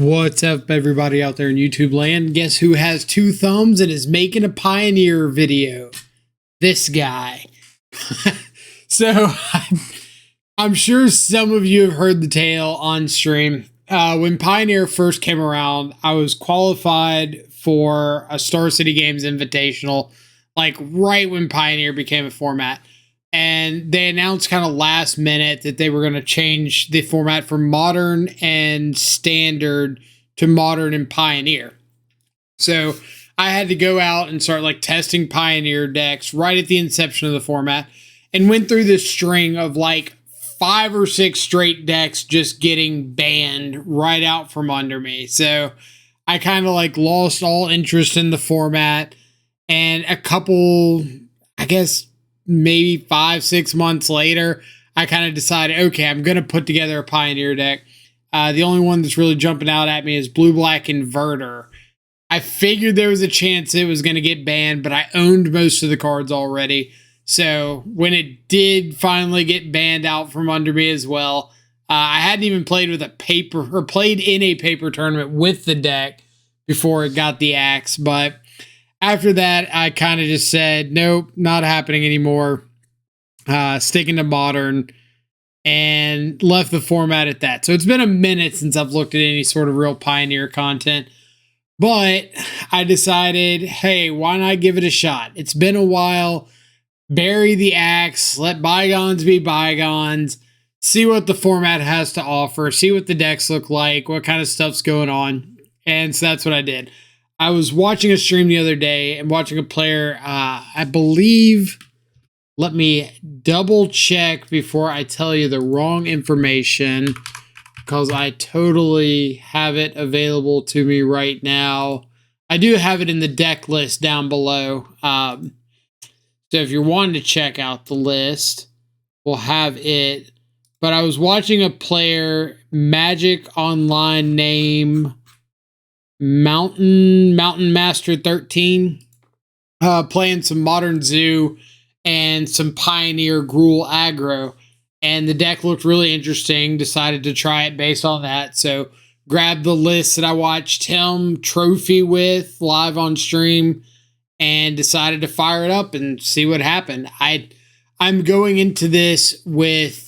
What's up, everybody out there in YouTube land? Guess who has two thumbs and is making a Pioneer video? This guy. So, I'm sure some of you have heard the tale on stream. When Pioneer first came around, I was qualified for a Star City Games Invitational, like right when Pioneer became a format. And they announced kind of last minute that they were going to change the format from Modern and Standard to Modern and Pioneer. So I had to go out and start like testing Pioneer decks right at the inception of the format, and went through this string of like 5 or 6 straight decks just getting banned right out from under me. So I kind of like lost all interest in the format, and a couple, I guess, maybe 5-6 months later, I kind of decided, okay, I'm going to put together a Pioneer deck. The only one that's really jumping out at me is Blue-Black Inverter. I figured there was a chance it was going to get banned, but I owned most of the cards already. So when it did finally get banned out from under me as well, I hadn't even played with a paper, or played in a paper tournament with the deck before it got the axe. But after that, I kind of just said, nope, not happening anymore. Sticking to Modern, and left the format at that. So it's been a minute since I've looked at any sort of real Pioneer content. But I decided, hey, why not give it a shot? It's been a while. Bury the axe. Let bygones be bygones. See what the format has to offer. See what the decks look like. What kind of stuff's going on. And so that's what I did. I was watching a stream the other day and watching a player, I believe, let me double check before I tell you the wrong information, because I totally have it available to me right now. I do have it in the deck list down below. So if you're wanting to check out the list, we'll have it. But I was watching a player, Magic Online name Mountain Master 13, playing some Modern Zoo and some Pioneer Gruul Aggro, and the deck looked really interesting. Decided to try it based on that. So grabbed the list that I watched him trophy with live on stream and decided to fire it up and see what happened. I'm going into this with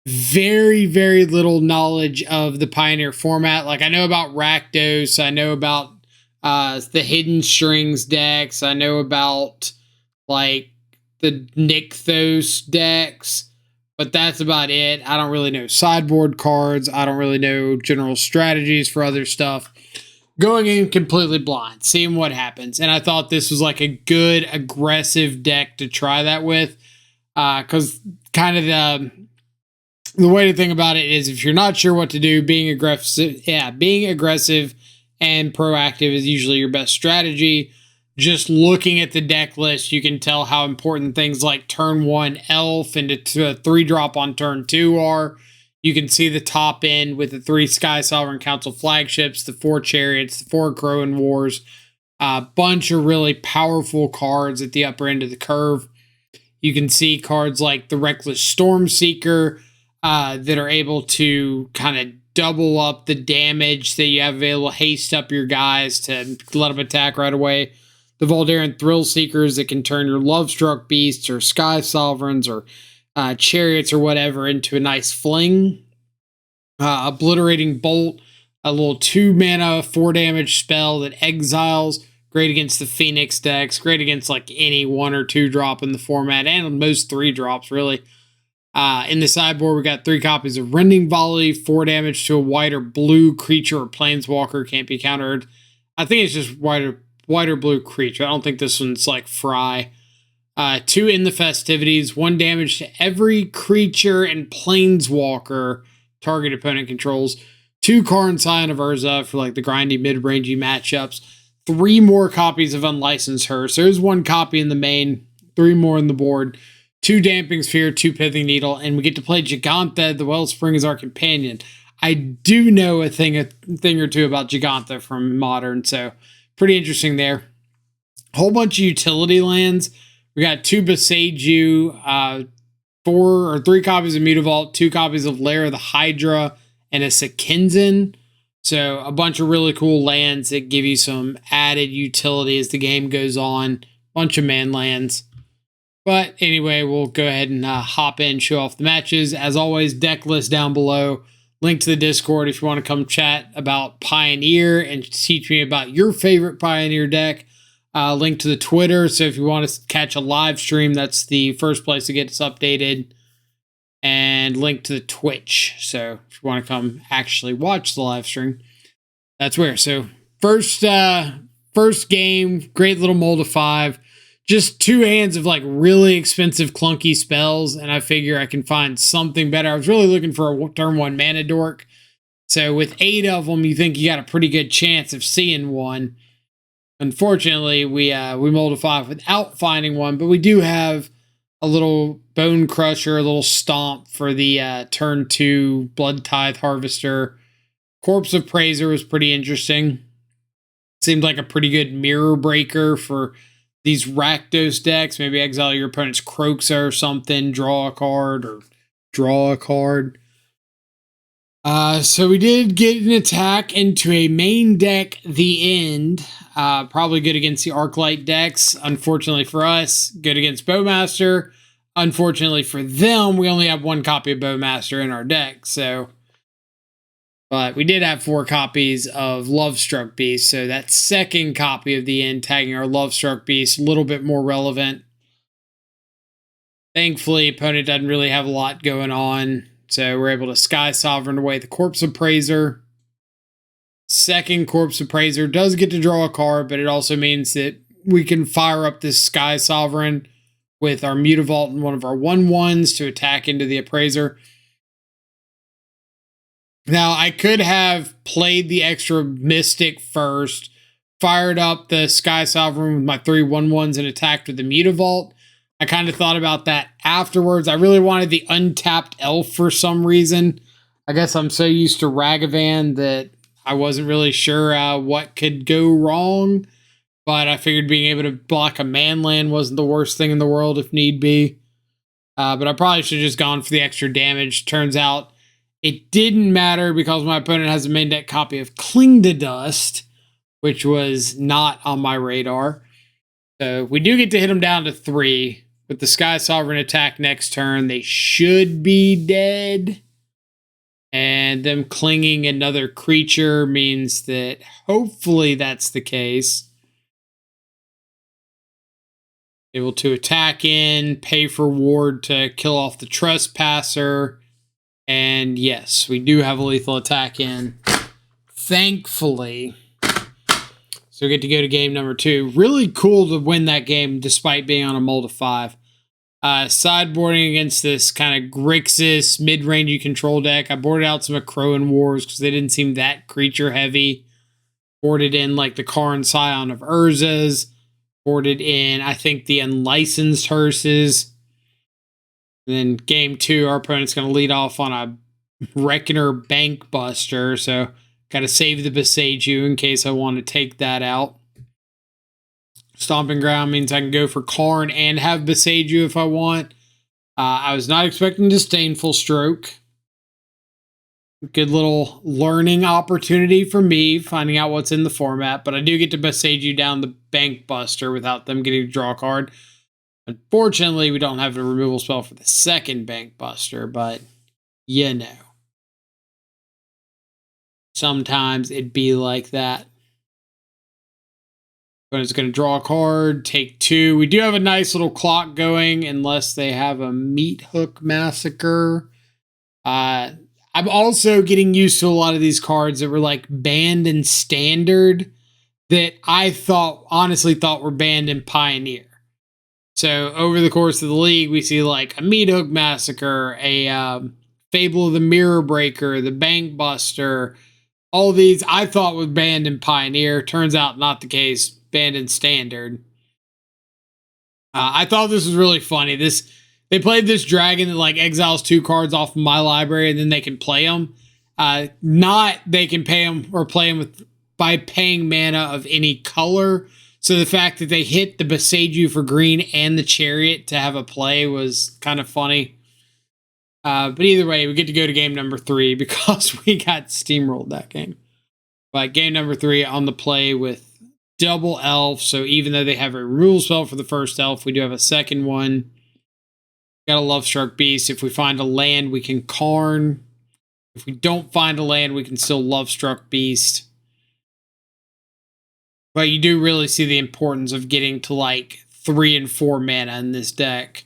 very, very little knowledge of the Pioneer format. Like, I know about Rakdos, I know about the Hidden Strings decks, I know about like the Nykthos decks, but that's about it. I don't really know sideboard cards. I don't really know general strategies for other stuff. Going in completely blind, seeing what happens. And I thought this was like a good, aggressive deck to try that with, because kind of the way to think about it is, if you're not sure what to do, being aggressive and proactive is usually your best strategy. Just looking at the deck list, you can tell how important things like turn 1 Elf and a 3-drop on turn 2 are. You can see the top end with the 3 Sky Sovereign Council flagships, the 4 Chariots, the 4 Crowan Wars. A bunch of really powerful cards at the upper end of the curve. You can see cards like the Reckless Stormseeker, that are able to kind of double up the damage that you have available, haste up your guys to let them attack right away. The Voldaren Thrill Seekers that can turn your Lovestruck Beasts or Sky Sovereigns or Chariots or whatever into a nice fling. Obliterating Bolt, a little 2-mana 4-damage spell that exiles. Great against the Phoenix decks. Great against like any 1 or 2 drop in the format, and most 3 drops really. In the sideboard, we got 3 copies of Rending Volley, 4 damage to a white or blue creature or planeswalker, can't be countered. I think it's just white or blue creature. I don't think this one's like Fry. 2 in the Festivities, 1 damage to every creature and planeswalker target opponent controls. 2 Karn Scion of Urza for like the grindy mid-rangey matchups. 3 more copies of Unlicensed Her. So there's 1 copy in the main, 3 more in the board. 2 Damping Sphere, 2 Pithing Needle, and we get to play Gigantha, the Wellspring, as our companion. I do know a thing or two about Gigantha from Modern, so pretty interesting there. Whole bunch of utility lands. We got 2 Boseiju, 4 or 3 copies of Mutavault, 2 copies of Lair of the Hydra, and a Sekinzin. So a bunch of really cool lands that give you some added utility as the game goes on. Bunch of man lands. But anyway, we'll go ahead and hop in, show off the matches. As always, deck list down below. Link to the Discord if you want to come chat about Pioneer and teach me about your favorite Pioneer deck. Link to the Twitter. So if you want to catch a live stream, that's the first place to get us updated. And link to the Twitch. So if you want to come actually watch the live stream, that's where. So first game, great little mold of 5. Just 2 hands of like really expensive clunky spells, and I figure I can find something better. I was really looking for a turn 1 mana dork. So with 8 of them, you think you got a pretty good chance of seeing one. Unfortunately, we mold a 5 without finding one, but we do have a little Bone Crusher, a little Stomp for the turn 2 Blood Tithe Harvester. Corpse of Praiser was pretty interesting. Seemed like a pretty good mirror breaker for these Rakdos decks. Maybe exile your opponent's Croxa or something, draw a card. So we did get an attack into a main deck, The End. Probably good against the Arclight decks. Unfortunately for us, good against Bowmaster. Unfortunately for them, we only have 1 copy of Bowmaster in our deck. But we did have 4 copies of Lovestruck Beast. So that second copy of The End tagging our Lovestruck Beast, a little bit more relevant. Thankfully, opponent doesn't really have a lot going on. So we're able to Sky Sovereign away the Corpse Appraiser. Second Corpse Appraiser does get to draw a card, but it also means that we can fire up this Sky Sovereign with our Mutavault and one of our 1/1s to attack into the Appraiser. Now, I could have played the extra Mystic first, fired up the Sky Sovereign with my 3 1/1s and attacked with the Mutavault. I kind of thought about that afterwards. I really wanted the untapped elf for some reason. I guess I'm so used to Ragavan that I wasn't really sure what could go wrong. But I figured being able to block a man land wasn't the worst thing in the world if need be. But I probably should have just gone for the extra damage. Turns out it didn't matter because my opponent has a main deck copy of Cling to Dust, which was not on my radar. So we do get to hit them down to 3. With the Sky Sovereign attack next turn, they should be dead. And them clinging another creature means that hopefully that's the case. Able to attack in, pay for ward to kill off the Trespasser. And yes, we do have a lethal attack in. Thankfully. So we get to go to game number 2. Really cool to win that game despite being on a mold of 5. Sideboarding against this kind of Grixis mid-range you control deck. I boarded out some of Crowan Wars because they didn't seem that creature heavy. Boarded in like the Karn Scion of Urza's. Boarded in, I think, the Unlicensed Hearses. And then game 2, our opponent's going to lead off on a Reckoner Bank Buster. So got to save the Beseiju in case I want to take that out. Stomping Ground means I can go for Karn and have Beseiju if I want. I was not expecting Disdainful Stroke. Good little learning opportunity for me, finding out what's in the format. But I do get to Beseiju down the Bank Buster without them getting to draw a card. Unfortunately, we don't have a removal spell for the second Bank Buster, but you know. Sometimes it'd be like that. But it's going to draw a card, take 2. We do have a nice little clock going, unless they have a Meat Hook Massacre. I'm also getting used to a lot of these cards that were like banned in Standard that I honestly thought were banned in Pioneer. So over the course of the league, we see like a Meat Hook Massacre, a Fable of the Mirror Breaker, the Bank Buster. All these I thought was banned in Pioneer. Turns out not the case. Banned in Standard. I thought this was really funny. They played this dragon that like exiles 2 cards off of my library and then they can play them. Not they can pay them or play them by paying mana of any color. So the fact that they hit the Beseiju for green and the Chariot to have a play was kind of funny. But either way, we get to go to game number 3 because we got steamrolled that game. But game number 3 on the play with double elf. So even though they have a rule spell for the first elf, we do have a second one. Got a Love Struck Beast. If we find a land, we can Karn. If we don't find a land, we can still Love Struck Beast. But you do really see the importance of getting to like 3 and 4 mana in this deck.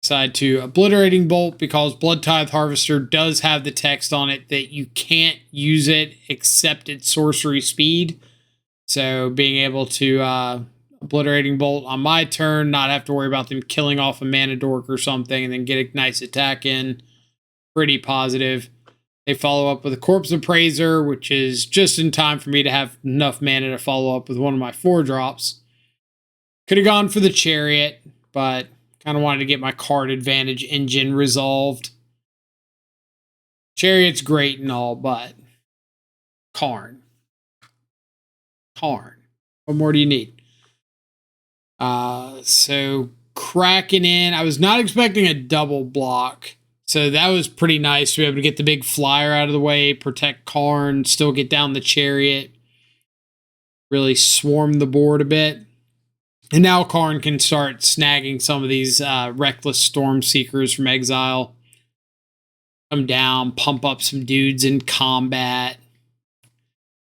Decide to Obliterating Bolt because Blood Tithe Harvester does have the text on it that you can't use it except at sorcery speed. So being able to Obliterating Bolt on my turn, not have to worry about them killing off a mana dork or something, and then get a nice attack in. Pretty positive. They follow up with a Corpse Appraiser, which is just in time for me to have enough mana to follow up with one of my 4-drops. Could have gone for the Chariot, but kind of wanted to get my card advantage engine resolved. Chariot's great and all, but Karn. What more do you need? So cracking in. I was not expecting a double block. So that was pretty nice to be able to get the big flyer out of the way, protect Karn, still get down the Chariot, really swarm the board a bit. And now Karn can start snagging some of these Reckless Storm Seekers from exile. Come down, pump up some dudes in combat.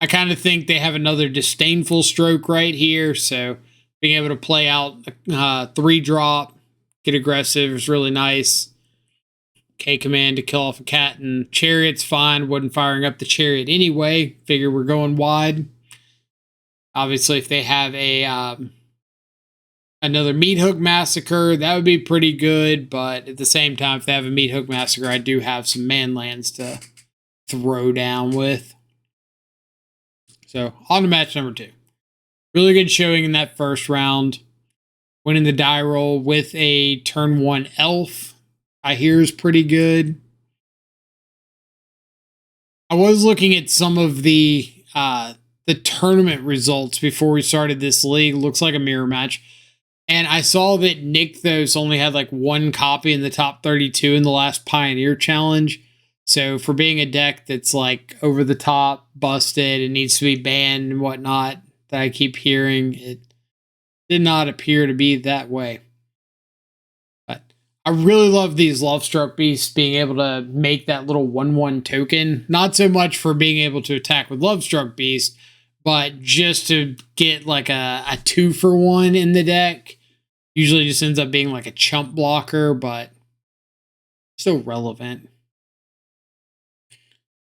I kind of think they have another Disdainful Stroke right here, so being able to play out a 3-drop, get aggressive is really nice. K-Command to kill off a cat, and Chariot's fine. Wasn't firing up the Chariot anyway. Figure we're going wide. Obviously, if they have a another Meat Hook Massacre, that would be pretty good, but at the same time, if they have a Meat Hook Massacre, I do have some manlands to throw down with. So, on to match number 2. Really good showing in that first round. Winning the die roll with a turn 1 elf. I hear is pretty good. I was looking at some of the tournament results before we started this league. Looks like a mirror match. And I saw that Nykthos only had like 1 copy in the top 32 in the last Pioneer Challenge. So for being a deck that's like over the top, busted, and needs to be banned and whatnot, that I keep hearing, it did not appear to be that way. I really love these Love Struck Beasts being able to make that little 1/1 token. Not so much for being able to attack with Love Struck Beast, but just to get like a 2-for-1 in the deck. Usually just ends up being like a chump blocker, but still relevant.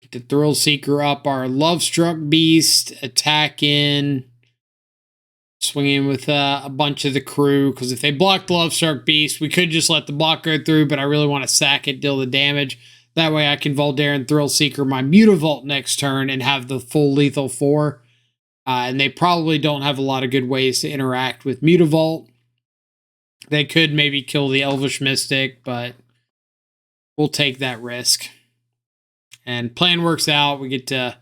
Get the Thrill Seeker up, our Love Struck Beast, attack in. Swinging with a bunch of the crew, because if they block the Love Struck Beast, we could just let the block go through, but I really want to sack it, deal the damage. That way I can Voldaren Thrill Seeker my Mutavault next turn and have the full lethal 4. And they probably don't have a lot of good ways to interact with Mutavault. They could maybe kill the Elvish Mystic, but we'll take that risk. And plan works out. We get to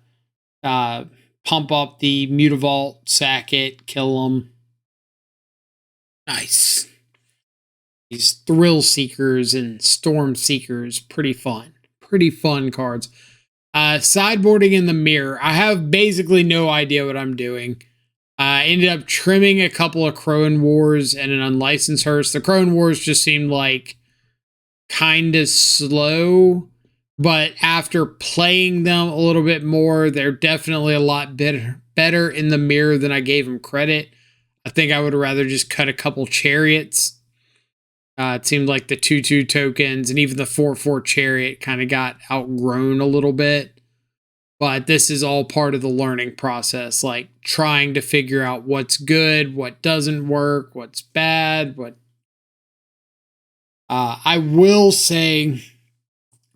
pump up the Mutavault, sack it, kill them. Nice. These Thrill Seekers and Storm Seekers, pretty fun. Pretty fun cards. Sideboarding in the mirror. I have basically no idea what I'm doing. I ended up trimming a couple of Crone Wars and an Unlicensed Hearse. The Crone Wars just seemed like kind of slow, but after playing them a little bit more, they're definitely a lot better in the mirror than I gave them credit. I think I would rather just cut a couple Chariots. It seemed like the 2/2 tokens and even the 4/4 Chariot kind of got outgrown a little bit. But this is all part of the learning process, like trying to figure out what's good, what doesn't work, what's bad, what... I will say,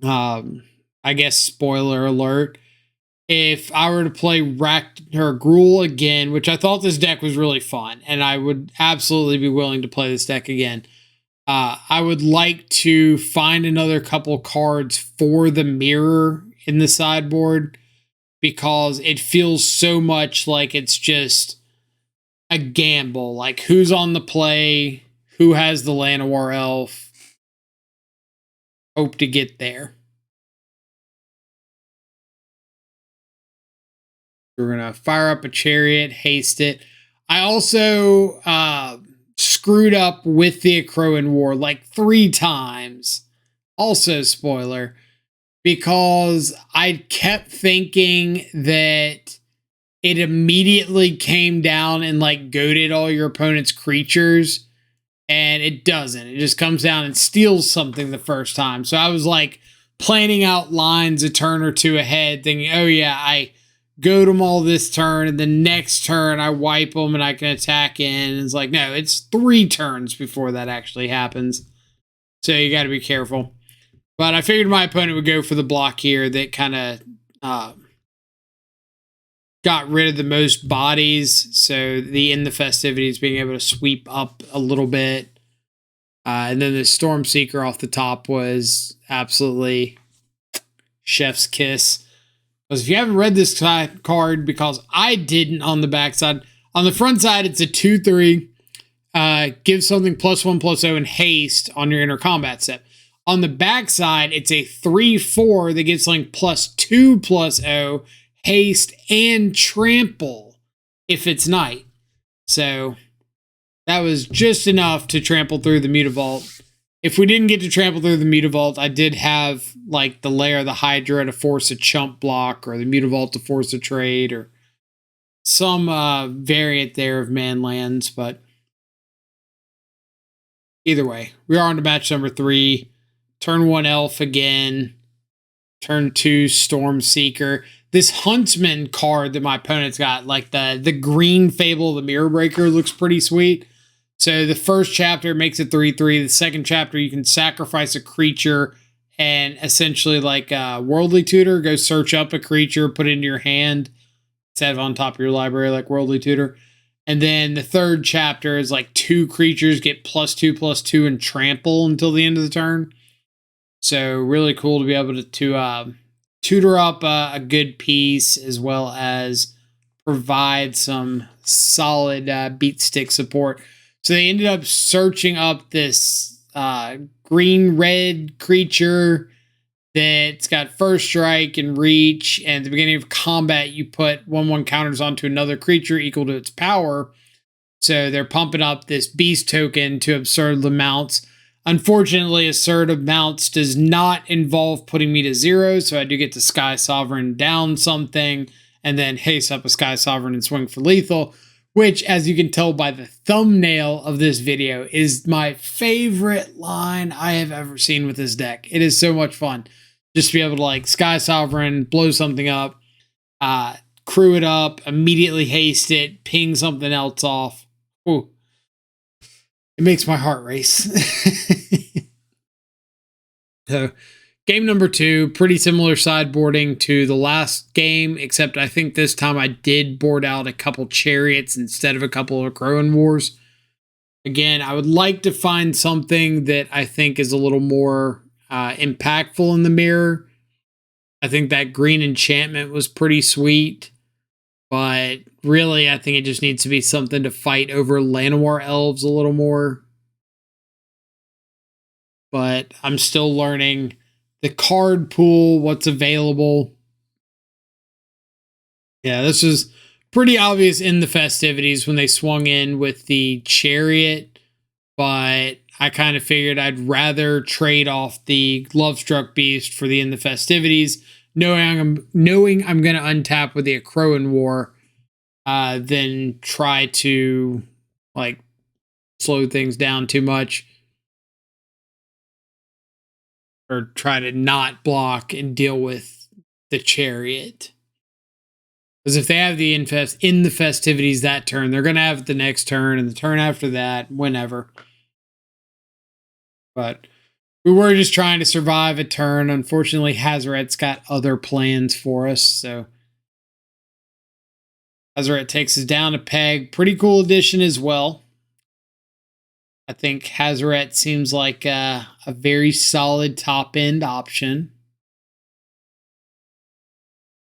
I guess spoiler alert, if I were to play Gruul again, which I thought this deck was really fun, and I would absolutely be willing to play this deck again, I would like to find another couple cards for the mirror in the sideboard, because it feels so much like it's just a gamble. Like, who's on the play? Who has the Llanowar Elf? Hope to get there. We're going to fire up a chariot, haste it. I also screwed up with the Akroan War like 3 times. Also, spoiler, because I kept thinking that it immediately came down and like goaded all your opponent's creatures, and it doesn't. It just comes down and steals something the first time. So I was like planning out lines a turn or 2 ahead, thinking, oh yeah, I goad them all this turn, and the next turn I wipe them and I can attack in. And it's like, no, it's 3 turns before that actually happens. So you got to be careful. But I figured my opponent would go for the block here that kind of got rid of the most bodies. So the In the Festivities being able to sweep up a little bit. And then the Stormseeker off the top was absolutely chef's kiss. Because if you haven't read this card, because I didn't on the backside, on the front side, it's a 2/3. Give something +1/+0 and haste on your inner combat step. On the backside, it's a 3/4 that gives something +2/+0, haste, and trample if it's night. So that was just enough to trample through the Mutavault. If we didn't get to trample through the Mutavault, I did have like the Lair of the Hydra to force a chump block, or the Mutavault to force a trade, or some variant there of man lands. But either way, we are on to match number 3. Turn 1 Elf again. Turn 2 Stormseeker. This Huntsman card that my opponent's got, like the green Fable of the Mirror Breaker, looks pretty sweet. So the first chapter makes it 3/3. The second chapter, you can sacrifice a creature and essentially, like Worldly Tutor, go search up a creature, put it into your hand, instead of on top of your library like Worldly Tutor. And then the third chapter is like 2 creatures get +2/+2 and trample until the end of the turn. So really cool to be able to tutor up a good piece, as well as provide some solid beat stick support. So they ended up searching up this green-red creature that's got first strike and reach, and at the beginning of combat, you put 1/1 counters onto another creature equal to its power. So they're pumping up this beast token to absurd amounts. Unfortunately, assertive mounts does not involve putting me to 0, so I do get to Sky Sovereign down something, and then haste up a Sky Sovereign and swing for lethal, which, as you can tell by the thumbnail of this video, is my favorite line I have ever seen with this deck. It is so much fun just to be able to like Sky Sovereign, blow something up, crew it up, immediately haste it, ping something else off. Ooh. It makes my heart race. So, game number 2, pretty similar sideboarding to the last game, except I think this time I did board out a couple chariots instead of a couple of Akroan Wars. Again, I would like to find something that I think is a little more impactful in the mirror. I think that green enchantment was pretty sweet, but really I think it just needs to be something to fight over Llanowar elves a little more. But I'm still learning the card pool, what's available. Yeah, this is pretty obvious in the Festivities when they swung in with the chariot, but I kind of figured I'd rather trade off the Lovestruck Beast for the In the Festivities, knowing I'm going to untap with the Akroan War, than try to like slow things down too much, or try to not block and deal with the chariot. Because if they have the in the Festivities that turn, they're going to have it the next turn and the turn after that, whenever. But we were just trying to survive a turn. Unfortunately, Hazoret's got other plans for us, so Hazoret takes us down a peg. Pretty cool addition as well. I think Hazoret seems like a very solid top-end option.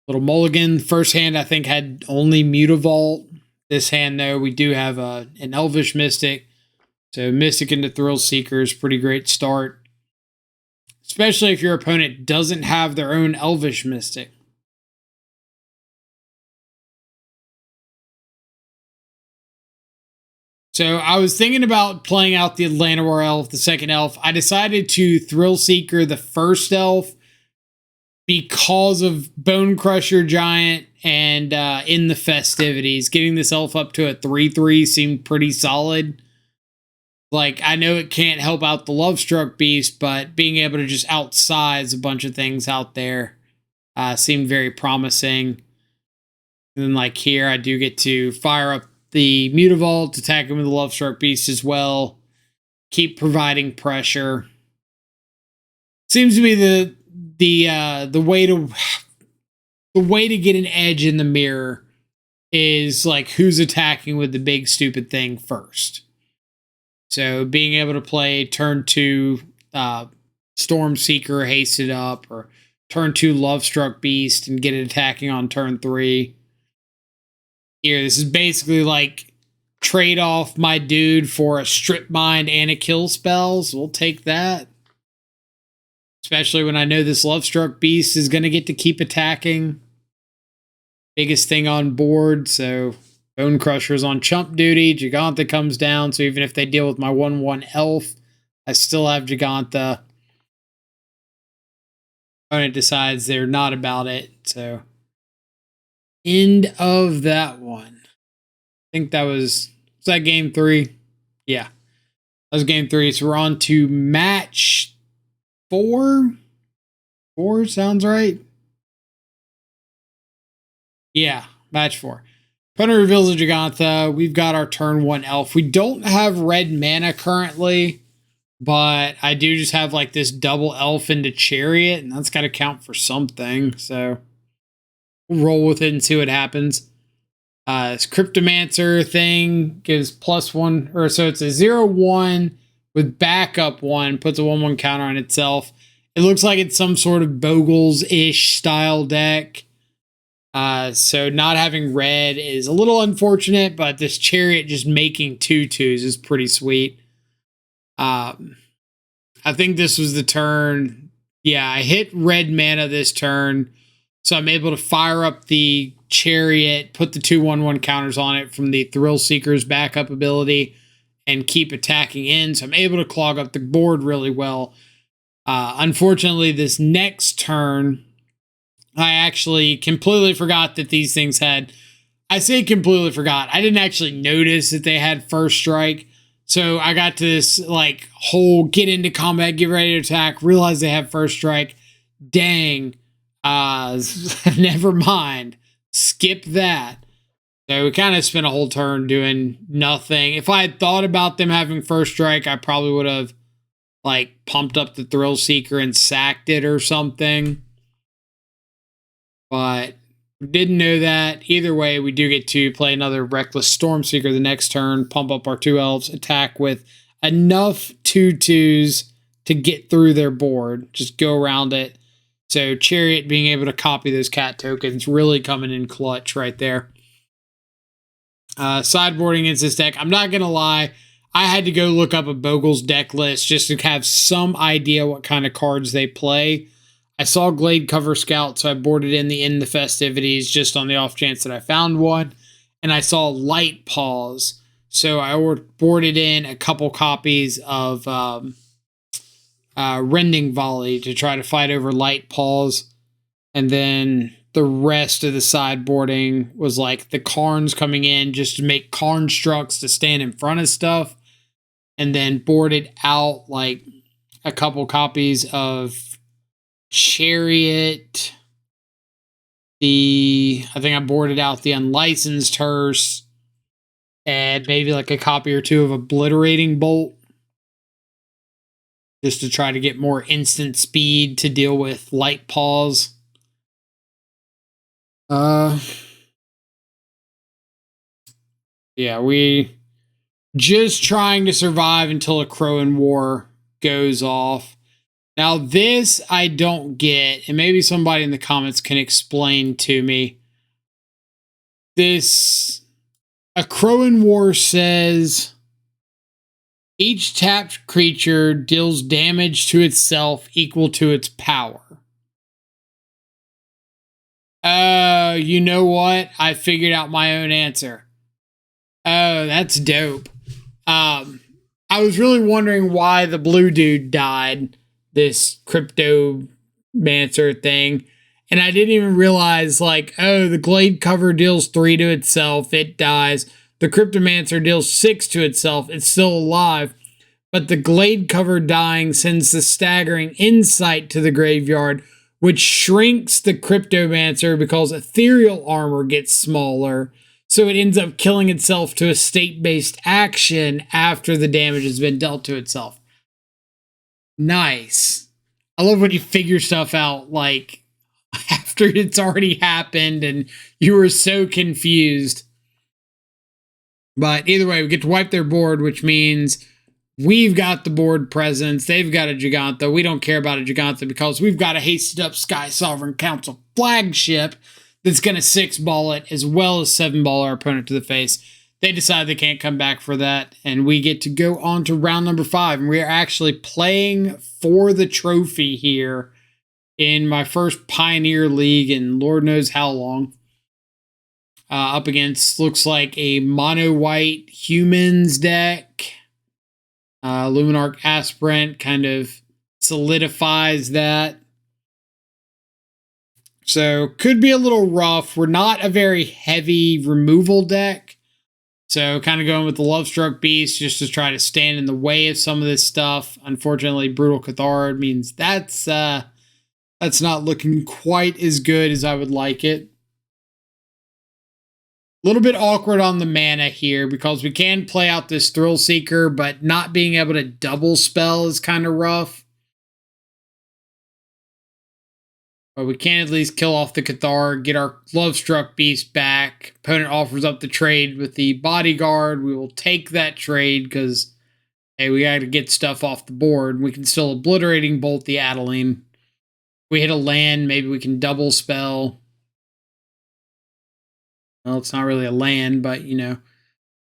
Little mulligan. First hand, I think, had only Mutavault. This hand, though, we do have an Elvish Mystic. So Mystic into Thrill Seeker is pretty great start. Especially if your opponent doesn't have their own Elvish Mystic. So I was thinking about playing out the Atlanta War elf, the second elf. I decided to Thrill Seeker the first elf because of Bone Crusher Giant and in the festivities. Getting this elf up to a 3/3 seemed pretty solid. Like, I know it can't help out the Lovestruck Beast, but being able to just outsize a bunch of things out there seemed very promising. And then, like, here, I do get to fire up the Mutavault, attack him with the Lovestruck Beast as well. Keep providing pressure. Seems to be the way to get an edge in the mirror is like who's attacking with the big stupid thing first. So being able to play turn 2 Storm Seeker hasted up, or turn 2 Lovestruck Beast and get it attacking on turn 3. Here, this is basically like trade off my dude for a Strip Mind and a kill spell. So we'll take that. Especially when I know this Lovestruck Beast is going to get to keep attacking. Biggest thing on board, so Bone Crusher's on chump duty. Giganta comes down, so even if they deal with my 1/1 elf, I still have Giganta. Opponent decides they're not about it, so end of that one. I think that was that game 3? Yeah, that was game 3. So we're on to match 4. 4 sounds right. Yeah, match 4. Opponent reveals a Giganta. We've got our turn 1 elf. We don't have red mana currently, but I do just have like this double elf into Chariot, and that's got to count for something. So we'll roll with it and see what happens. This Cryptomancer thing gives +1, or so it's a 0/1 with backup 1, puts a 1/1 counter on itself. It looks like it's some sort of Bogles-ish style deck. So not having red is a little unfortunate, but this Chariot just making 2/2s is pretty sweet. I think this was the turn. Yeah, I hit red mana this turn, so I'm able to fire up the Chariot, put the 2/1/1 counters on it from the Thrill Seeker's backup ability, and keep attacking in. So I'm able to clog up the board really well. Unfortunately, this next turn, I actually completely forgot that these things had... I say completely forgot. I didn't actually notice that they had first strike. So I got to this like whole get into combat, get ready to attack, realize they have first strike. Dang. Never mind. Skip that. So we kind of spent a whole turn doing nothing. If I had thought about them having first strike, I probably would have like pumped up the Thrill Seeker and sacked it or something. But didn't know that. Either way, we do get to play another Reckless Storm Seeker the next turn, pump up our 2 elves, attack with enough 2/2s to get through their board. Just go around it. So Chariot being able to copy those cat tokens really coming in clutch right there. Sideboarding against this deck. I'm not going to lie. I had to go look up a Bogle's deck list just to have some idea what kind of cards they play. I saw Glade Cover Scout, so I boarded in the festivities just on the off chance that I found one. And I saw Light Paws, so I boarded in a couple copies of Rending Volley to try to fight over Light Paws. And then the rest of the sideboarding was like the Karns coming in just to make Karn Structs to stand in front of stuff. And then boarded out like a couple copies of Chariot. I think I boarded out the Unlicensed Hearse. And maybe like a copy or 2 of Obliterating Bolt. Just to try to get more instant speed to deal with Light Paws. Yeah, we just trying to survive until a Crowan War goes off. Now this I don't get, and maybe somebody in the comments can explain to me. A Crowan War says each tapped creature deals damage to itself equal to its power. You know what? I figured out my own answer. Oh, that's dope. I was really wondering why the blue dude died, this cryptomancer thing. And I didn't even realize, like, oh, the Glade cover deals 3 to itself, it dies. The Cryptomancer deals 6 to itself, it's still alive. But the Glade cover dying sends the staggering insight to the graveyard, which shrinks the Cryptomancer because ethereal armor gets smaller. So it ends up killing itself to a state-based action after the damage has been dealt to itself. Nice. I love when you figure stuff out, like, after it's already happened and you were so confused. But either way, we get to wipe their board, which means we've got the board presence. They've got a Giganta. We don't care about a Giganta because we've got a hasted up Sky Sovereign Council flagship that's going to 6-ball it as well as 7-ball our opponent to the face. They decide they can't come back for that, and we get to go on to round number 5. And we are actually playing for the trophy here in my first Pioneer League in Lord knows how long. Up against, looks like a mono-white humans deck. Luminarch Aspirant kind of solidifies that. So, could be a little rough. We're not a very heavy removal deck. So, kind of going with the Lovestruck Beast just to try to stand in the way of some of this stuff. Unfortunately, Brutal Cathard means that's not looking quite as good as I would like it. A little bit awkward on the mana here because we can play out this Thrill Seeker, but not being able to double spell is kind of rough. But we can at least kill off the Cathar, get our Lovestruck Beast back. Opponent offers up the trade with the Bodyguard. We will take that trade because, hey, we got to get stuff off the board. We can still Obliterating Bolt the Adeline. We hit a land, maybe we can double spell. Well, it's not really a land, but, you know.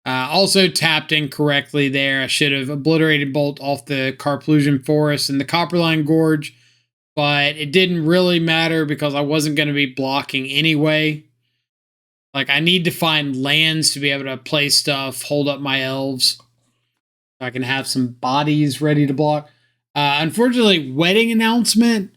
Also tapped incorrectly there. I should have Obliterated Bolt off the Carplusian Forest and the Copperline Gorge, but it didn't really matter because I wasn't going to be blocking anyway. Like, I need to find lands to be able to play stuff, hold up my elves, so I can have some bodies ready to block. Unfortunately, Wedding Announcement,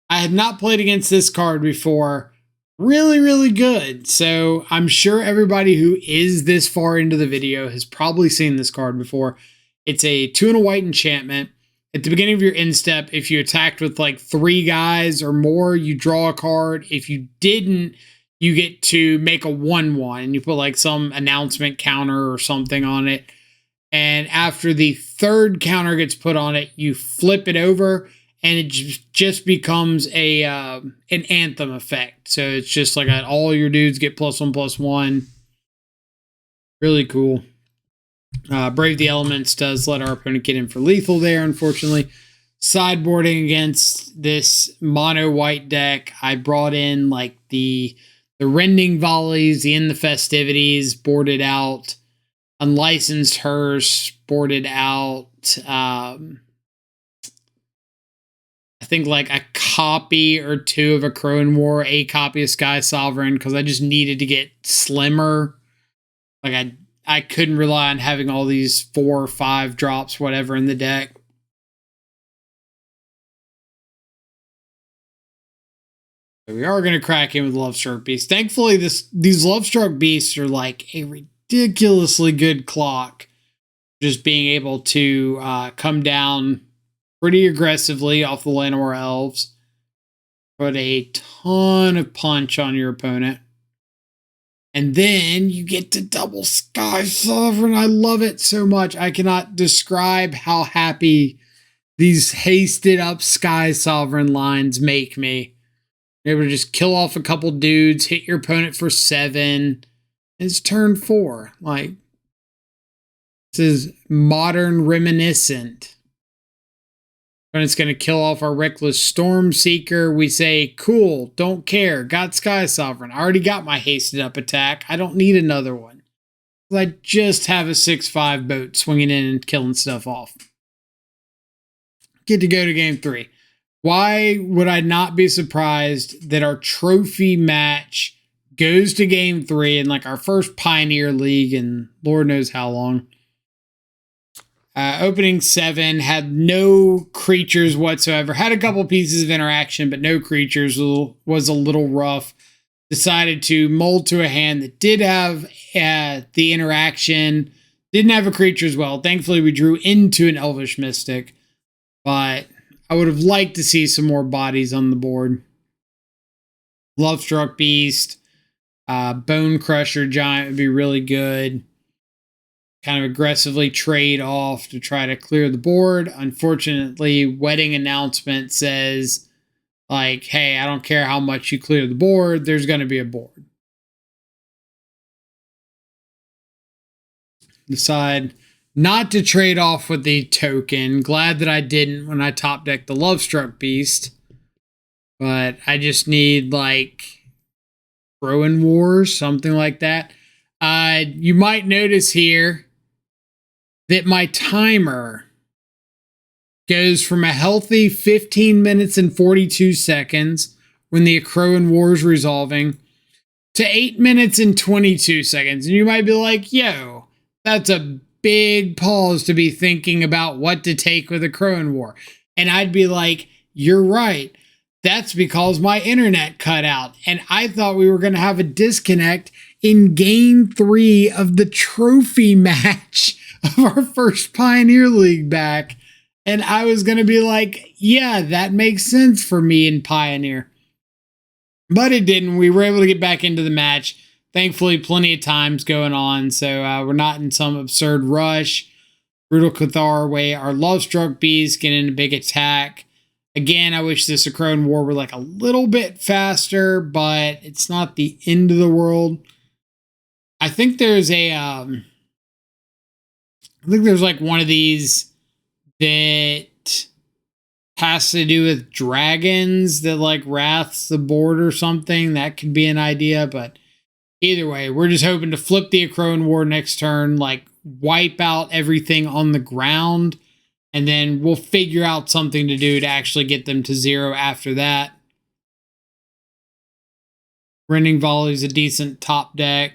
I had not played against this card before. Really, really good. So I'm sure everybody who is this far into the video has probably seen this card before. It's a 2 and a white enchantment. At the beginning of your end step, if you attacked with like 3 guys or more, you draw a card. If you didn't, you get to make a 1/1 and you put like some announcement counter or something on it. And after the 3rd counter gets put on it, you flip it over and it just becomes a an anthem effect. So it's just like all your dudes get +1/+1. Really cool. Brave the Elements does let our opponent get in for lethal there, unfortunately. Sideboarding against this mono white deck, I brought in like the Rending Volleys, the In the Festivities, boarded out. Unlicensed Hearse, boarded out. I think like a copy or 2 of a Crone War, a copy of Sky Sovereign, because I just needed to get slimmer. Like I couldn't rely on having all these 4 or 5 drops, whatever, in the deck. So we are going to crack in with Lovestruck Beast. Thankfully, these Lovestruck Beasts are like a ridiculously good clock. Just being able to come down pretty aggressively off the Llanowar Elves. Put a ton of punch on your opponent. And then you get to double Sky Sovereign. I love it so much. I cannot describe how happy these hasted up Sky Sovereign lines make me. You're able to just kill off a couple dudes, hit your opponent for 7. It's turn 4. Like, this is modern reminiscent. And it's going to kill off our Reckless Stormseeker. We say, cool, don't care. Got Sky Sovereign. I already got my hasted up attack. I don't need another one. I just have a 6/5 boat swinging in and killing stuff off. Get to go to game 3. Why would I not be surprised that our trophy match goes to game 3 in like our first Pioneer League in Lord knows how long? Opening 7 had no creatures whatsoever. Had a couple pieces of interaction, but no creatures. Was a little rough. Decided to mold to a hand that did have the interaction. Didn't have a creature as well. Thankfully, we drew into an Elvish Mystic. But I would have liked to see some more bodies on the board. Lovestruck Beast. Bone Crusher Giant would be really good. Kind of aggressively trade off to try to clear the board. Unfortunately, Wedding Announcement says, like, hey, I don't care how much you clear the board, there's going to be a board. Decide not to trade off with the token. Glad that I didn't when I top decked the Lovestruck Beast. But I just need, like, Throwing Wars, something like that. You might notice here that my timer goes from a healthy 15 minutes and 42 seconds when the Akroan War is resolving to 8 minutes and 22 seconds. And you might be like, yo, that's a big pause to be thinking about what to take with Akroan War. And I'd be like, you're right. That's because my internet cut out. And I thought we were going to have a disconnect in game 3 of the trophy match of our first Pioneer League back. And I was going to be like, yeah, that makes sense for me in Pioneer. But it didn't. We were able to get back into the match. Thankfully, plenty of times going on. So we're not in some absurd rush. Brutal Cathar away. Our Lovestruck Bees get in a big attack. Again, I wish this Akroan War were like a little bit faster, but it's not the end of the world. I think there's like one of these that has to do with dragons that like wraths the board or something. That could be an idea, but either way, we're just hoping to flip the Akroan War next turn, like wipe out everything on the ground, and then we'll figure out something to do to actually get them to 0 after that. Rending Volley is a decent top deck.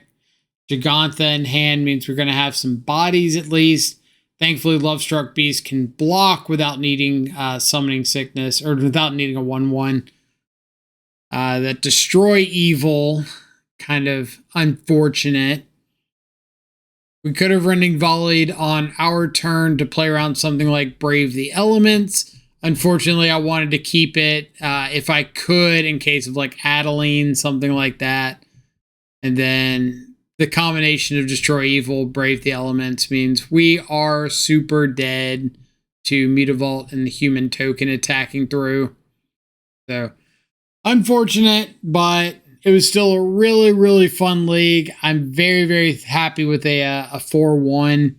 Gigantha in hand means we're going to have some bodies at least. Thankfully, Lovestruck Beast can block without needing Summoning Sickness, or without needing a 1/1. That Destroy Evil, kind of unfortunate. We could have Rending Volleyed on our turn to play around something like Brave the Elements. Unfortunately, I wanted to keep it if I could in case of like Adeline, something like that. And then the combination of Destroy Evil, Brave the Elements means we are super dead to Mutavault and the human token attacking through. So, unfortunate, but it was still a really, really fun league. I'm very, very happy with a 4-1,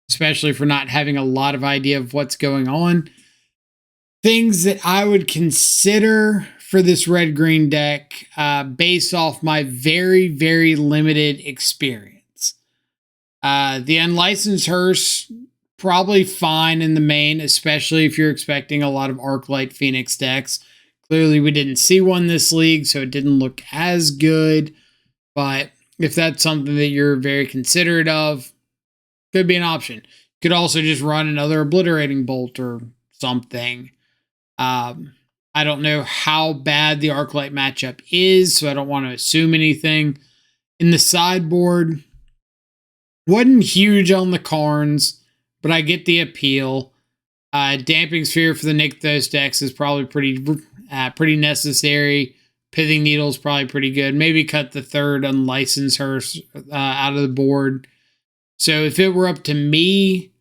especially for not having a lot of idea of what's going on. Things that I would consider for this red-green deck based off my very, very limited experience. The Unlicensed Hearse, probably fine in the main, especially if you're expecting a lot of Arclight Phoenix decks. Clearly, we didn't see one this league, so it didn't look as good. But if that's something that you're very considerate of, could be an option. Could also just run another Obliterating Bolt or something. I don't know how bad the Arclight matchup is, so I don't want to assume anything. In the sideboard, wasn't huge on the Karns, but I get the appeal. Damping Sphere for the Nykthos decks is probably pretty necessary. Pithing Needle is probably pretty good. Maybe cut the third Unlicensed Hearse out of the board. So if it were up to me,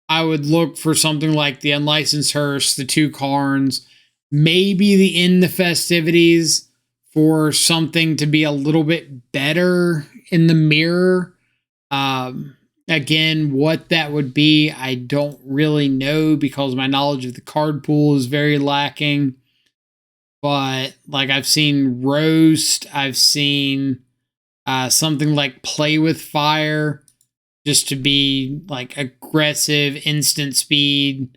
I would look for something like the Unlicensed Hearse, the 2 Karns, maybe the In the Festivities for something to be a little bit better in the mirror. Again, what that would be, I don't really know because my knowledge of the card pool is very lacking. But like I've seen Roast, I've seen something like Play with Fire, just to be like aggressive, instant speed,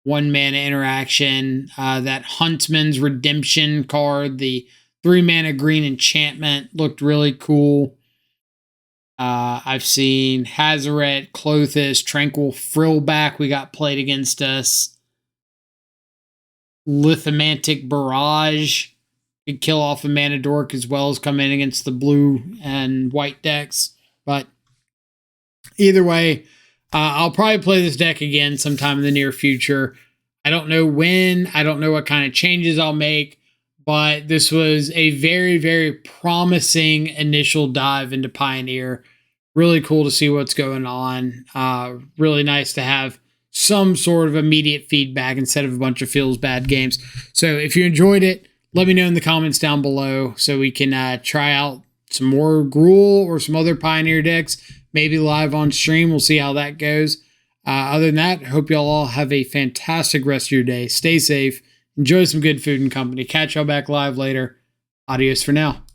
1-mana interaction. That Huntsman's Redemption card, the 3-mana green enchantment, looked really cool. I've seen Hazaret, Clothis, Tranquil, Frillback. We got played against us. Lithomantic Barrage could kill off a Mana Dork as well as come in against the blue and white decks. But either way, I'll probably play this deck again sometime in the near future. I don't know when. I don't know what kind of changes I'll make. But this was a very, very promising initial dive into Pioneer. Really cool to see what's going on. Really nice to have some sort of immediate feedback instead of a bunch of feels bad games. So if you enjoyed it, let me know in the comments down below so we can try out some more Gruul or some other Pioneer decks, maybe live on stream. We'll see how that goes. Other than that, hope y'all all have a fantastic rest of your day. Stay safe. Enjoy some good food and company. Catch y'all back live later. Adios for now.